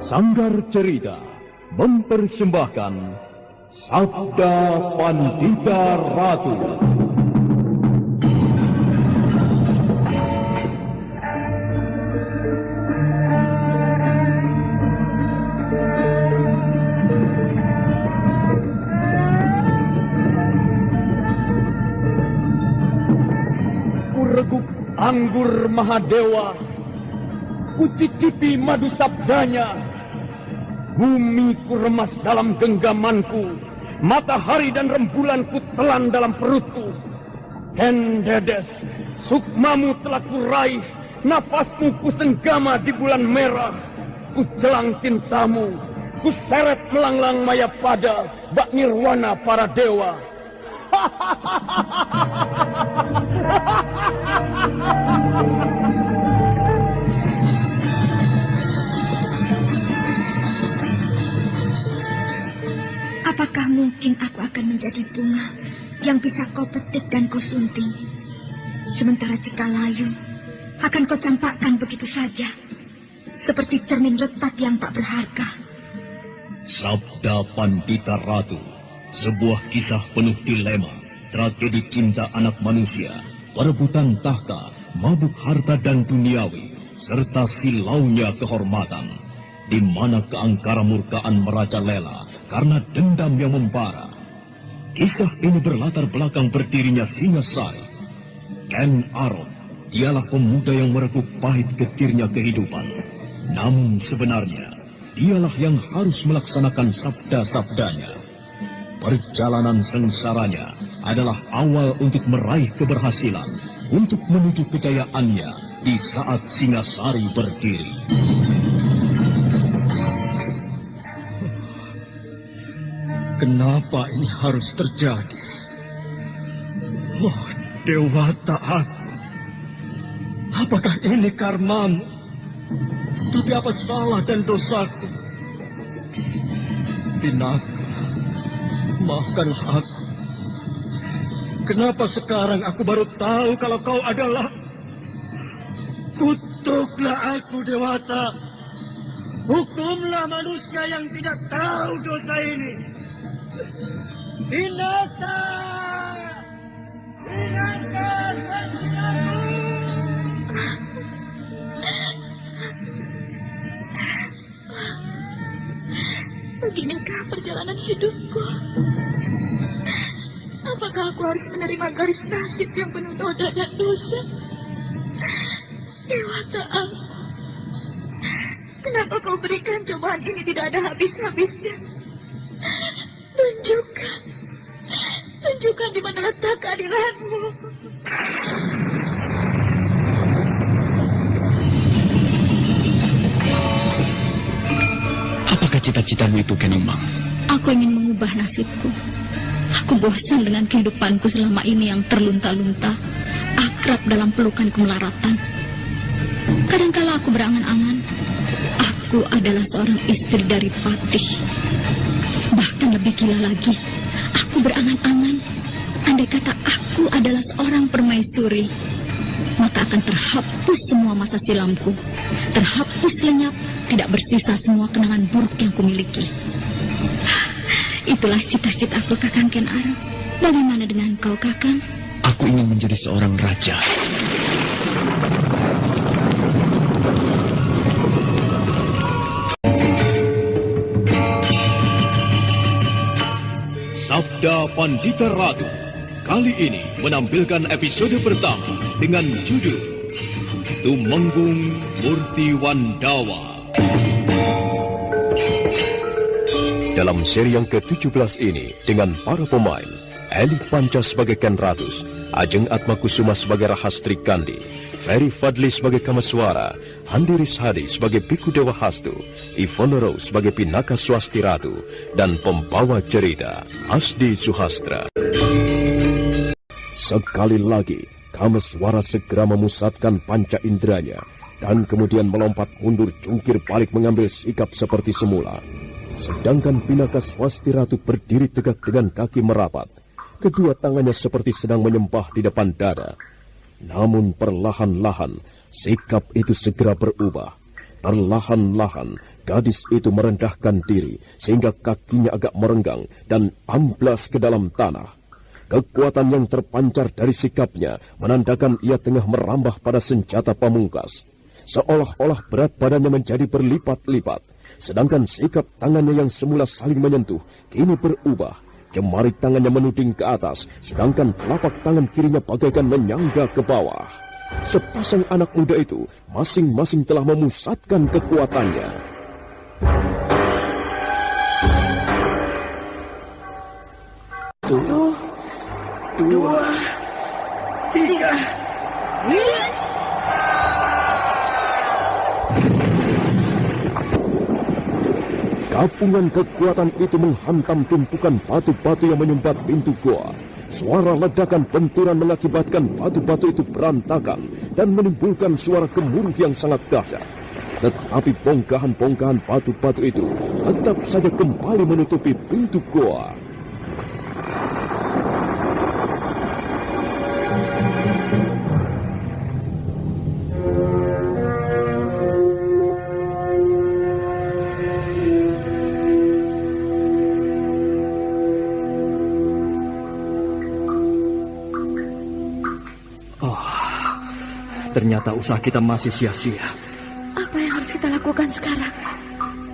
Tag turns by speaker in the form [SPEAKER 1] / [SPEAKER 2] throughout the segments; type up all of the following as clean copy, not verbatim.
[SPEAKER 1] Sanggar Cerita mempersembahkan Sabda Pandita Ratu. Kureguk anggur Mahadewa, kucicipi madu sabdanya. Bumi ku remas dalam genggamanku, matahari dan rembulan ku telan dalam perutku. Kendedes, sukmamu telah kuraih, nafasmu ku senggama di bulan merah. Ku jelang cintamu, ku seret melanglang maya pada bak nirwana para dewa.
[SPEAKER 2] Apakah mungkin aku akan menjadi bunga yang bisa kau petik dan kau sunting? Sementara jika layu, akan kau campakkan begitu saja, seperti cermin retak yang tak berharga.
[SPEAKER 1] Sabda Pandita Ratu, sebuah kisah penuh dilema, tragedi cinta anak manusia, perebutan tahta, mabuk harta dan duniawi, serta silaunya kehormatan, di mana keangkara murkaan merajalela karena dendam yang membara. Kisah ini berlatar belakang berdirinya Singasari. Ken Arok, dialah pemuda yang merekuk pahit getirnya kehidupan. Namun sebenarnya, dialah yang harus melaksanakan sabda-sabdanya. Perjalanan sengsaranya adalah awal untuk meraih keberhasilan, untuk menuju kejayaannya di saat Singasari berdiri.
[SPEAKER 3] Kenapa ini harus terjadi? Oh, Dewata aku. Apakah ini karmamu? Tapi apa salah dan dosaku? Pinaka, maafkanlah aku. Kenapa sekarang aku baru tahu kalau kau adalah... Kutuklah aku, Dewata. Hukumlah manusia yang tidak tahu dosa ini. Binasa! Binasa sesatu!
[SPEAKER 2] Beginikah perjalanan hidupku? Apakah aku harus menerima garis nasib yang penuh noda dan dosa? Dewata aku, kenapa kau berikan cobaan ini tidak ada habis-habisnya? Tunjukkan di mana letak keadilanmu.
[SPEAKER 1] Apakah cita-citamu itu, Kenumang?
[SPEAKER 2] Aku ingin mengubah nasibku. Aku bosan dengan kehidupanku selama ini yang terlunta-lunta, akrab dalam pelukan kemelaratan. Kadangkala aku berangan-angan, aku adalah seorang istri dari Patih. Bahkan lebih gila lagi, aku berangan-angan, andai kata aku adalah seorang permaisuri, maka akan terhapus semua masa silamku, terhapus lenyap, tidak bersisa semua kenangan buruk yang kumiliki. Itulah cita-citaku, Kakang Ken Arok. Bagaimana dengan kau, Kakang?
[SPEAKER 1] Aku ingin menjadi seorang raja. Sabda Pandita Ratu kali ini menampilkan episode pertama dengan judul Tumenggung Murti Wandawa. Dalam seri yang ke-17 ini dengan para pemain Eli Panca sebagai Ken Ratus, Ajeng Atmakusuma sebagai Rahastri Kandi, Ferry Fadli sebagai Kamaswara, Handi Rishadi sebagai Biku Dewa Hastu, Ivonoro sebagai Pinaka Swasti Ratu, dan pembawa cerita Asdi Suhastra. Sekali lagi, Kamaswara segera memusatkan panca inderanya dan kemudian melompat mundur jungkir balik mengambil sikap seperti semula. Sedangkan Pinaka Swasti Ratu berdiri tegak dengan kaki merapat. Kedua tangannya seperti sedang menyembah di depan dada. Namun perlahan-lahan sikap itu segera berubah. Perlahan-lahan
[SPEAKER 4] Gadis itu merendahkan diri sehingga kakinya agak merenggang dan amblas ke dalam tanah. Kekuatan yang terpancar dari sikapnya menandakan ia tengah merambah pada senjata pamungkas. Seolah-olah berat badannya menjadi berlipat-lipat, sedangkan sikap tangannya yang semula saling menyentuh kini berubah. Jemari tangannya menuding ke atas, sedangkan telapak tangan kirinya bagaikan menyangga ke bawah. Sepasang anak muda itu masing-masing telah memusatkan kekuatannya.
[SPEAKER 3] 1, 2, 3.
[SPEAKER 4] Gabungan kekuatan itu menghantam tumpukan batu-batu yang menyumbat pintu goa. Suara ledakan benturan mengakibatkan batu-batu itu berantakan dan menimbulkan suara gemuruh yang sangat dahsyat. Tetapi bongkahan-bongkahan batu-batu itu tetap saja kembali menutupi pintu goa.
[SPEAKER 1] Ternyata usaha kita masih sia-sia.
[SPEAKER 2] Apa yang harus kita lakukan sekarang?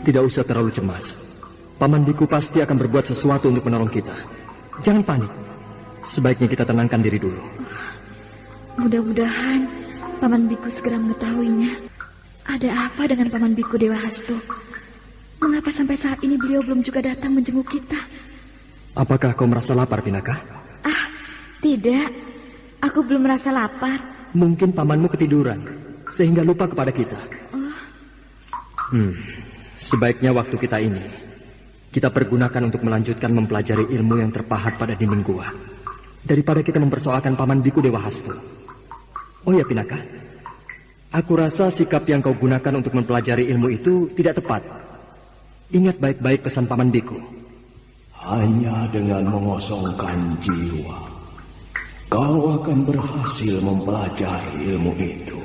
[SPEAKER 1] Tidak usah terlalu cemas. Paman Biku pasti akan berbuat sesuatu untuk menolong kita. Jangan panik. Sebaiknya kita tenangkan diri dulu.
[SPEAKER 2] Mudah-mudahan Paman Biku segera mengetahuinya. Ada apa dengan Paman Biku Dewa Hastu? Mengapa sampai saat ini beliau belum juga datang menjenguk kita?
[SPEAKER 1] Apakah kau merasa lapar, Pinaka?
[SPEAKER 2] Tidak. Aku belum merasa lapar.
[SPEAKER 1] Mungkin pamanmu ketiduran, sehingga lupa kepada kita. Sebaiknya waktu kita ini, kita pergunakan untuk melanjutkan mempelajari ilmu yang terpahat pada dinding gua, daripada kita mempersoalkan Paman Biku Dewa Hastu. Oh ya, Pinaka, aku rasa sikap yang kau gunakan untuk mempelajari ilmu itu tidak tepat. Ingat baik-baik pesan Paman Biku.
[SPEAKER 5] Hanya dengan mengosongkan jiwa, kau akan berhasil mempelajari ilmu itu.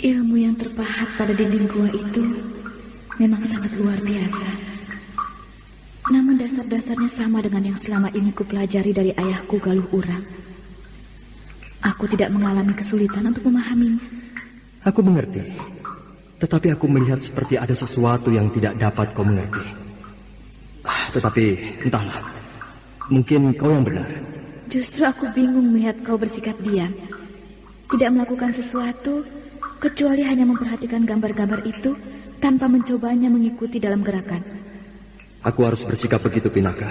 [SPEAKER 2] Ilmu yang terpahat pada dinding gua itu memang sangat luar biasa. Namun dasar-dasarnya sama dengan yang selama ini kupelajari dari ayahku Galuh Urang. Aku tidak mengalami kesulitan untuk memahaminya.
[SPEAKER 1] Aku mengerti, tetapi aku melihat seperti ada sesuatu yang tidak dapat kau mengerti. Tetapi entahlah, mungkin kau yang benar.
[SPEAKER 2] Justru aku bingung melihat kau bersikap diam. Tidak melakukan sesuatu, kecuali hanya memperhatikan gambar-gambar itu tanpa mencobanya mengikuti dalam gerakan.
[SPEAKER 1] Aku harus bersikap begitu, Pinaka.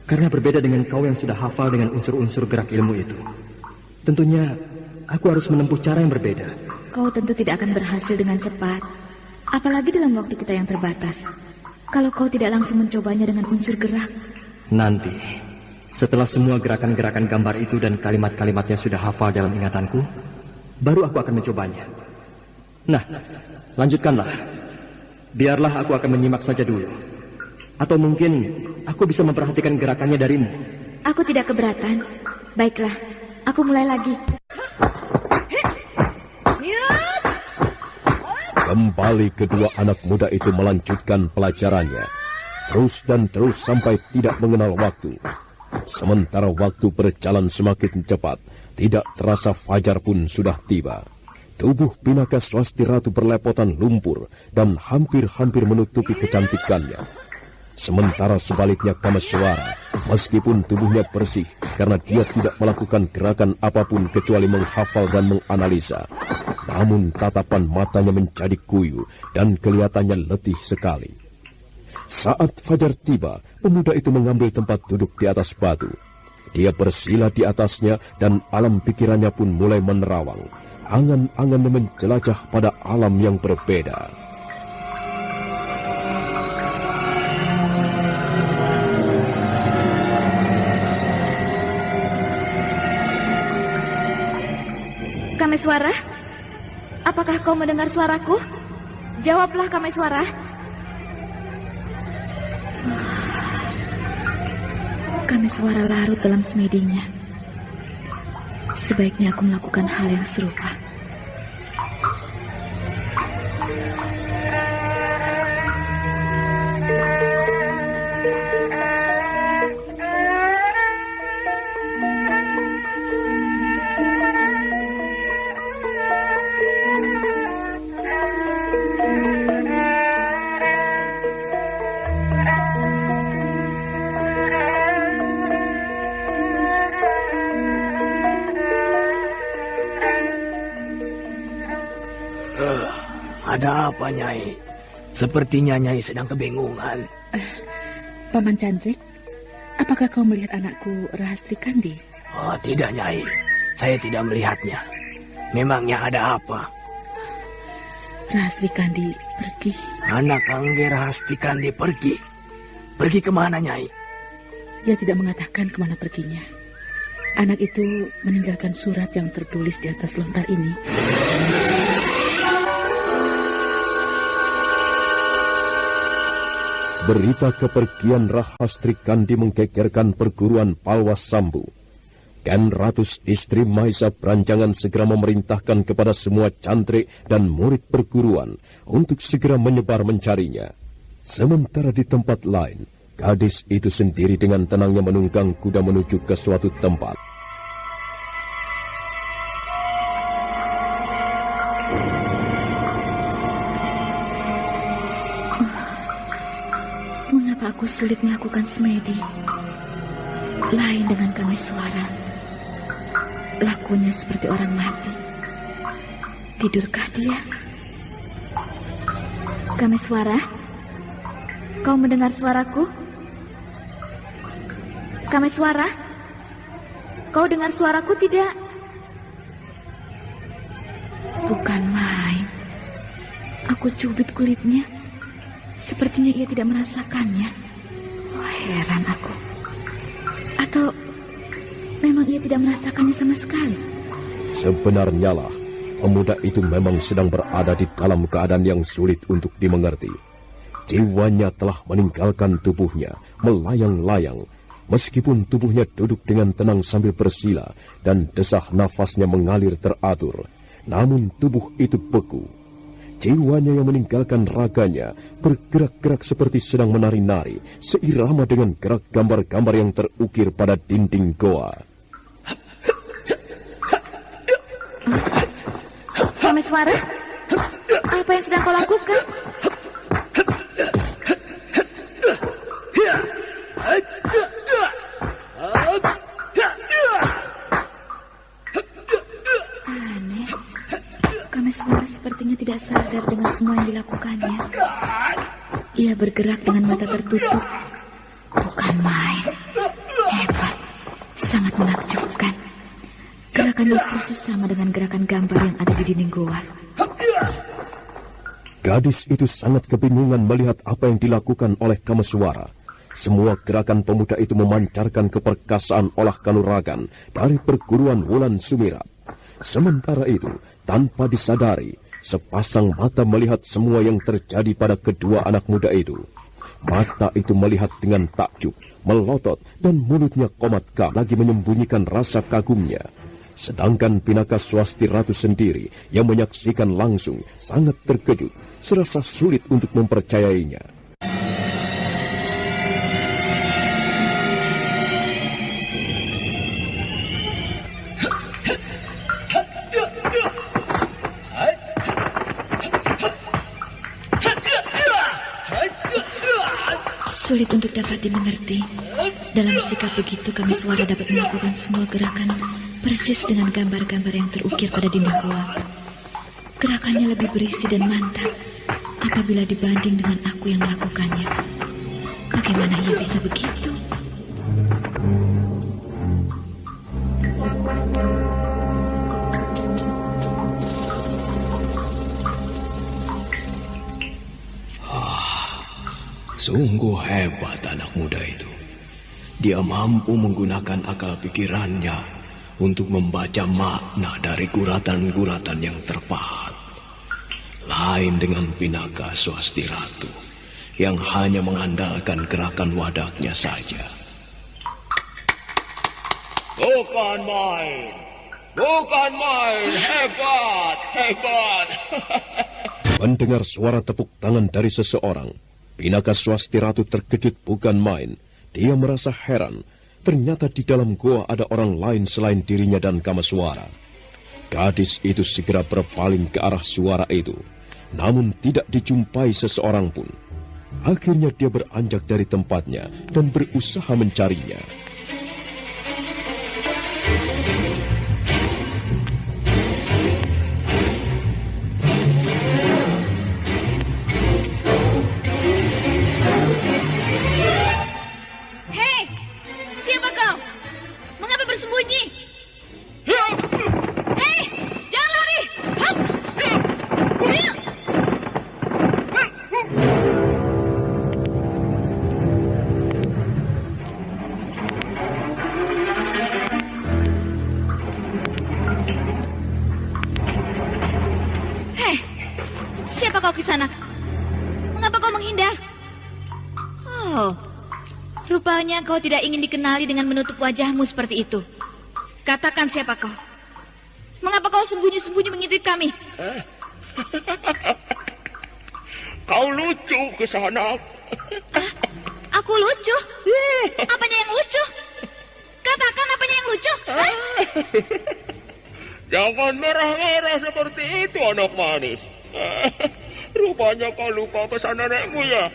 [SPEAKER 1] Karena berbeda dengan kau yang sudah hafal dengan unsur-unsur gerak ilmu itu. Tentunya, aku harus menempuh cara yang berbeda.
[SPEAKER 2] Kau tentu tidak akan berhasil dengan cepat. Apalagi dalam waktu kita yang terbatas. Kalau kau tidak langsung mencobanya dengan unsur gerak.
[SPEAKER 1] Nanti, setelah semua gerakan-gerakan gambar itu dan kalimat-kalimatnya sudah hafal dalam ingatanku, baru aku akan mencobanya. Nah, lanjutkanlah. Biarlah aku akan menyimak saja dulu. Atau mungkin aku bisa memperhatikan gerakannya darimu.
[SPEAKER 2] Aku tidak keberatan. Baiklah, aku mulai lagi.
[SPEAKER 4] Kembali kedua anak muda itu melanjutkan pelajarannya. Terus dan terus sampai tidak mengenal waktu. Sementara waktu berjalan semakin cepat, tidak terasa fajar pun sudah tiba. Tubuh Pinaka Swasti Ratu berlepotan lumpur dan hampir-hampir menutupi kecantikannya. Sementara sebaliknya Kameswara, meskipun tubuhnya bersih karena dia tidak melakukan gerakan apapun kecuali menghafal dan menganalisa, namun tatapan matanya menjadi kuyu dan kelihatannya letih sekali. Saat fajar tiba, pemuda itu mengambil tempat duduk di atas batu. Dia bersila di atasnya dan alam pikirannya pun mulai menerawang. Angan-angannya menjelajah pada alam yang berbeda.
[SPEAKER 2] Kameswara, apakah kau mendengar suaraku? Jawablah, Kameswara. Kameswara larut dalam semedinya. Sebaiknya aku melakukan hal yang serupa.
[SPEAKER 5] Ada apa, Nyai? Sepertinya Nyai sedang kebingungan.
[SPEAKER 6] Paman Chandrik, apakah kau melihat anakku Rahastri Kandi?
[SPEAKER 5] Oh, tidak, Nyai. Saya tidak melihatnya. Memangnya ada apa?
[SPEAKER 6] Rahastri Kandi pergi.
[SPEAKER 5] Anak Angger Rahastri Kandi pergi? Pergi kemana, Nyai?
[SPEAKER 6] Dia tidak mengatakan kemana perginya. Anak itu meninggalkan surat yang tertulis di atas lontar ini.
[SPEAKER 4] Berita kepergian Rahastri Kandi menggegerkan perguruan Palwas Sambu. Ken Ratus istri Mahesa Branjangan segera memerintahkan kepada semua cantrik dan murid perguruan untuk segera menyebar mencarinya. Sementara di tempat lain, gadis itu sendiri dengan tenangnya menunggang kuda menuju ke suatu tempat.
[SPEAKER 2] Aku sulit melakukan semedi. Lain dengan Kameswara. Lakunya seperti orang mati. Tidurkah dia? Kameswara? Kau mendengar suaraku? Kameswara? Kau dengar suaraku tidak? Bukan main. Aku cubit kulitnya. Sepertinya ia tidak merasakannya. Heran aku. Atau memang ia tidak merasakannya sama sekali?
[SPEAKER 4] Sebenarnya lah, pemuda itu memang sedang berada di dalam keadaan yang sulit untuk dimengerti. Jiwanya telah meninggalkan tubuhnya, melayang-layang. Meskipun tubuhnya duduk dengan tenang sambil bersila dan desah nafasnya mengalir teratur, namun tubuh itu beku. Jiwanya yang meninggalkan raganya bergerak-gerak seperti sedang menari-nari, seirama dengan gerak gambar-gambar yang terukir pada dinding goa.
[SPEAKER 2] Kameswara, apa yang sedang kau lakukan? Aneh. Kameswara sepertinya tidak sadar dengan semua yang dilakukannya. Ia bergerak dengan mata tertutup. Bukan main. Hebat. Sangat menakjubkan. Gerakannya persis sama dengan gerakan gambar yang ada di dinding goa.
[SPEAKER 4] Gadis itu sangat kebingungan melihat apa yang dilakukan oleh Kameswara. Semua gerakan pemuda itu memancarkan keperkasaan olah kanuragan dari perguruan Wulan Sumirat. Sementara itu, tanpa disadari, sepasang mata melihat semua yang terjadi pada kedua anak muda itu. Mata itu melihat dengan takjub, melotot, dan mulutnya komat-kam lagi menyembunyikan rasa kagumnya. Sedangkan Pinaka Swasti Ratu sendiri yang menyaksikan langsung sangat terkejut, serasa sulit untuk mempercayainya.
[SPEAKER 2] Sulit untuk dapat dimengerti. Dalam sikap begitu Kameswara dapat melakukan semua gerakan persis dengan gambar-gambar yang terukir pada dinding goa. Gerakannya lebih berisi dan mantap apabila dibanding dengan aku yang melakukannya. Bagaimana ia bisa begitu?
[SPEAKER 5] Sungguh hebat anak muda itu. Dia mampu menggunakan akal pikirannya untuk membaca makna dari guratan-guratan yang terpahat. Lain dengan Pinaka Swasti Ratu yang hanya mengandalkan gerakan wadaknya saja. Bukan main. Bukan main. Hebat. Hebat.
[SPEAKER 4] Mendengar suara tepuk tangan dari seseorang, Pinaka Swasti Ratu terkejut bukan main. Dia merasa heran. Ternyata di dalam goa ada orang lain selain dirinya dan Kameswara. Gadis itu segera berpaling ke arah suara itu. Namun tidak dijumpai seseorang pun. Akhirnya dia beranjak dari tempatnya dan berusaha mencarinya.
[SPEAKER 2] bersembunyi. Hei, jangan lari. Hup. Ayo. Hei, siapa kau Kisanak? Mengapa kau menghindar? Oh, rupanya kau tidak ingin dikenali dengan menutup wajahmu seperti itu. Katakan siapa kau? Mengapa kau sembunyi-sembunyi mengintip kami?
[SPEAKER 3] Kau lucu Kisanak.
[SPEAKER 2] Aku lucu? Apanya yang lucu? Katakan apanya yang lucu?
[SPEAKER 3] Jangan marah-marah seperti itu, anak manis. Rupanya kau lupa pesan nenekmu ya?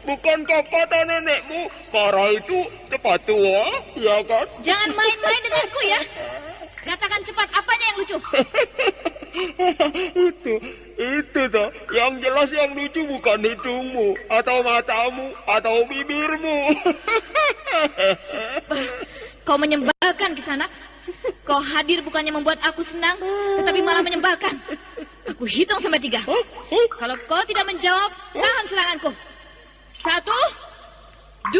[SPEAKER 3] Bukankah kata nenekmu, Kara itu cepat tua, ya kan?
[SPEAKER 2] Jangan main-main denganku ya. Katakan cepat apanya yang lucu?
[SPEAKER 3] Itu dah. Yang jelas yang lucu bukan hidungmu, atau matamu, atau bibirmu.
[SPEAKER 2] Kau menyebalkan Kisanak. Kau hadir bukannya membuat aku senang, tetapi malah menyebalkan. Aku hitung sampai 3. Kalau kau tidak menjawab, tahan seranganku. 1, 2, 3.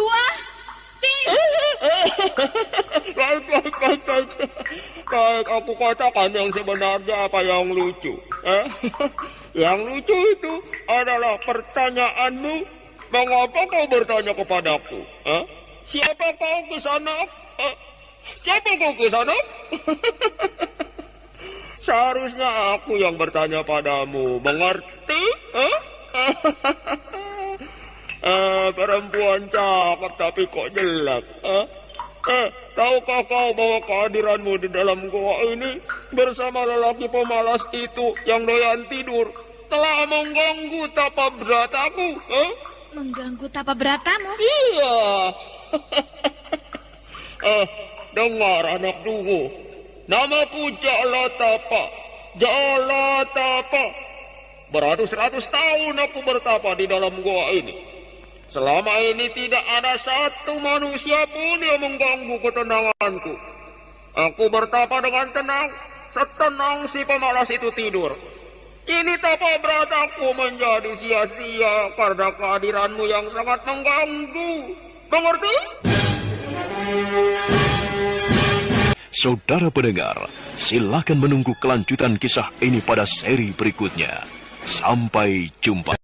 [SPEAKER 3] Baik, aku katakan yang sebenarnya apa yang lucu. Yang lucu itu adalah pertanyaanmu, mengapa kau bertanya kepadaku? Siapa kau Kisanak? Siapa kau Kisanak? Seharusnya aku yang bertanya padamu, mengerti? Perempuan cakep tapi kok jelek. Tahukah kau bahwa kehadiranmu di dalam gua ini bersama lelaki pemalas itu yang doyan tidur telah mengganggu tapa berataku?
[SPEAKER 2] Mengganggu tapa beratamu?
[SPEAKER 3] Iya. Dengar anak dungu, namaku Jalatapa. Jalatapa. Beratus-ratus tahun aku bertapa di dalam gua ini. Selama ini tidak ada satu manusia pun yang mengganggu ketenanganku. Aku bertapa dengan tenang, setenang si pemalas itu tidur. Kini tapa berataku menjadi sia-sia karena kehadiranmu yang sangat mengganggu. Mengerti?
[SPEAKER 4] Saudara pendengar, silakan menunggu kelanjutan kisah ini pada seri berikutnya. Sampai jumpa.